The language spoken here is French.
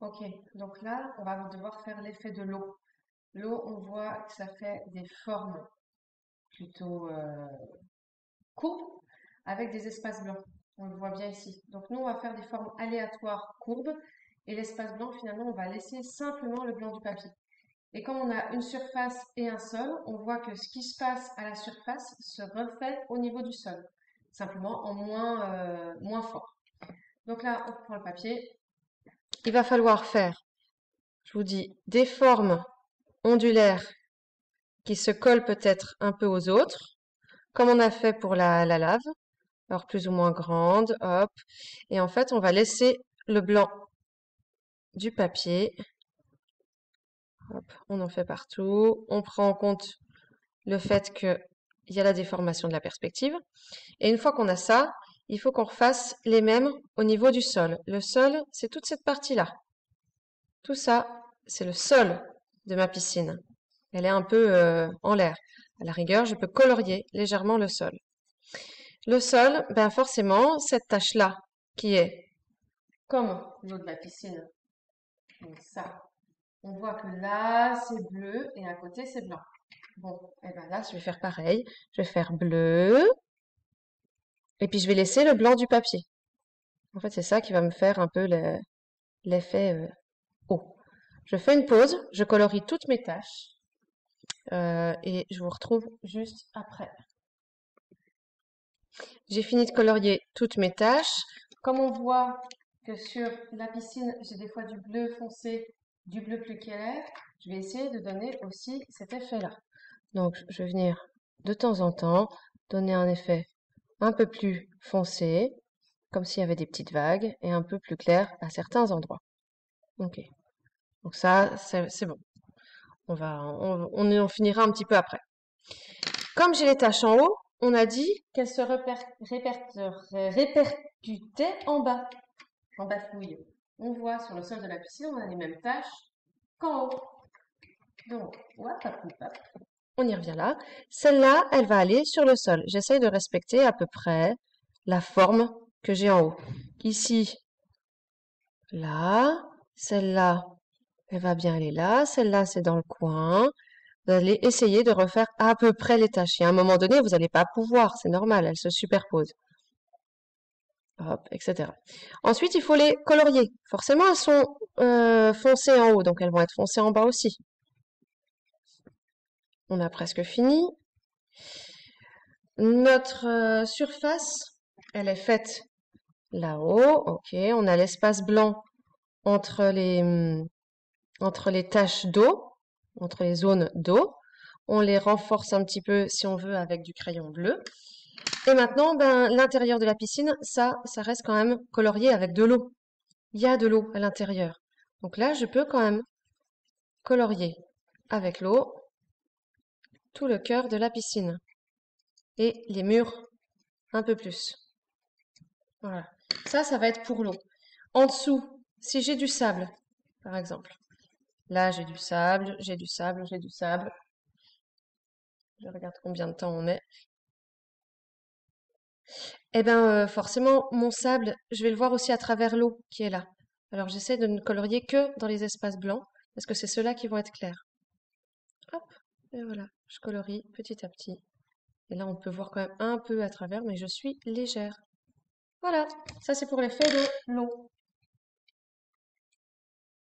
Ok, donc là, on va devoir faire l'effet de l'eau. L'eau, on voit que ça fait des formes plutôt courbes avec des espaces blancs. On le voit bien ici. Donc nous, on va faire des formes aléatoires courbes et l'espace blanc, finalement, on va laisser simplement le blanc du papier. Et comme on a une surface et un sol, on voit que ce qui se passe à la surface se refait au niveau du sol, simplement en moins fort. Donc là, on prend le papier. Il va falloir faire, je vous dis, des formes ondulaires qui se collent peut-être un peu aux autres, comme on a fait pour la lave, alors plus ou moins grande, hop. Et en fait, on va laisser le blanc du papier, hop, on en fait partout. On prend en compte le fait qu'il y a la déformation de la perspective. Et une fois qu'on a ça, il faut qu'on refasse les mêmes au niveau du sol. Le sol, c'est toute cette partie-là. Tout ça, c'est le sol de ma piscine. Elle est un peu en l'air. À la rigueur, je peux colorier légèrement le sol. Le sol, ben forcément, cette tache-là, qui est comme l'eau de la piscine, donc ça, on voit que là, c'est bleu et à côté, c'est blanc. Bon, et ben là, je vais faire pareil. Je vais faire bleu, et puis je vais laisser le blanc du papier. En fait, c'est ça qui va me faire un peu l'effet eau. Je fais une pause, je colorie toutes mes taches, et je vous retrouve juste après. J'ai fini de colorier toutes mes taches. Comme on voit que sur la piscine, j'ai des fois du bleu foncé, du bleu plus clair, je vais essayer de donner aussi cet effet-là. Donc, je vais venir de temps en temps donner un effet un peu plus foncé, comme s'il y avait des petites vagues, et un peu plus clair à certains endroits. Ok. Donc ça, c'est bon. On en finira un petit peu après. Comme j'ai les taches en haut, on a dit qu'elles se répercutaient en bas, en bafouille. On voit sur le sol de la piscine, on a les mêmes taches qu'en haut. Donc, hop, hop, hop, on y revient là. Celle-là, elle va aller sur le sol. J'essaye de respecter à peu près la forme que j'ai en haut. Ici, là, celle-là, elle va bien aller là. Celle-là, c'est dans le coin. Vous allez essayer de refaire à peu près les tâches. Et à un moment donné, vous n'allez pas pouvoir, c'est normal, elles se superposent. Hop, etc. Ensuite, il faut les colorier. Forcément, elles sont foncées en haut, donc elles vont être foncées en bas aussi. On a presque fini. Notre surface, elle est faite là-haut. Ok, on a l'espace blanc entre les taches d'eau, entre les zones d'eau. On les renforce un petit peu si on veut avec du crayon bleu. Et maintenant, ben, l'intérieur de la piscine, ça reste quand même colorié avec de l'eau. Il y a de l'eau à l'intérieur. Donc là, je peux quand même colorier avec l'eau tout le cœur de la piscine et les murs un peu plus. Voilà. Ça va être pour l'eau. En dessous, si j'ai du sable, par exemple. Là, j'ai du sable, j'ai du sable, j'ai du sable. Je regarde combien de temps on est. Eh ben, forcément, mon sable, je vais le voir aussi à travers l'eau qui est là. Alors, j'essaie de ne colorier que dans les espaces blancs, parce que c'est ceux-là qui vont être clairs. Hop, et voilà, je colorie petit à petit. Et là, on peut voir quand même un peu à travers, mais je suis légère. Voilà, ça c'est pour l'effet de l'eau.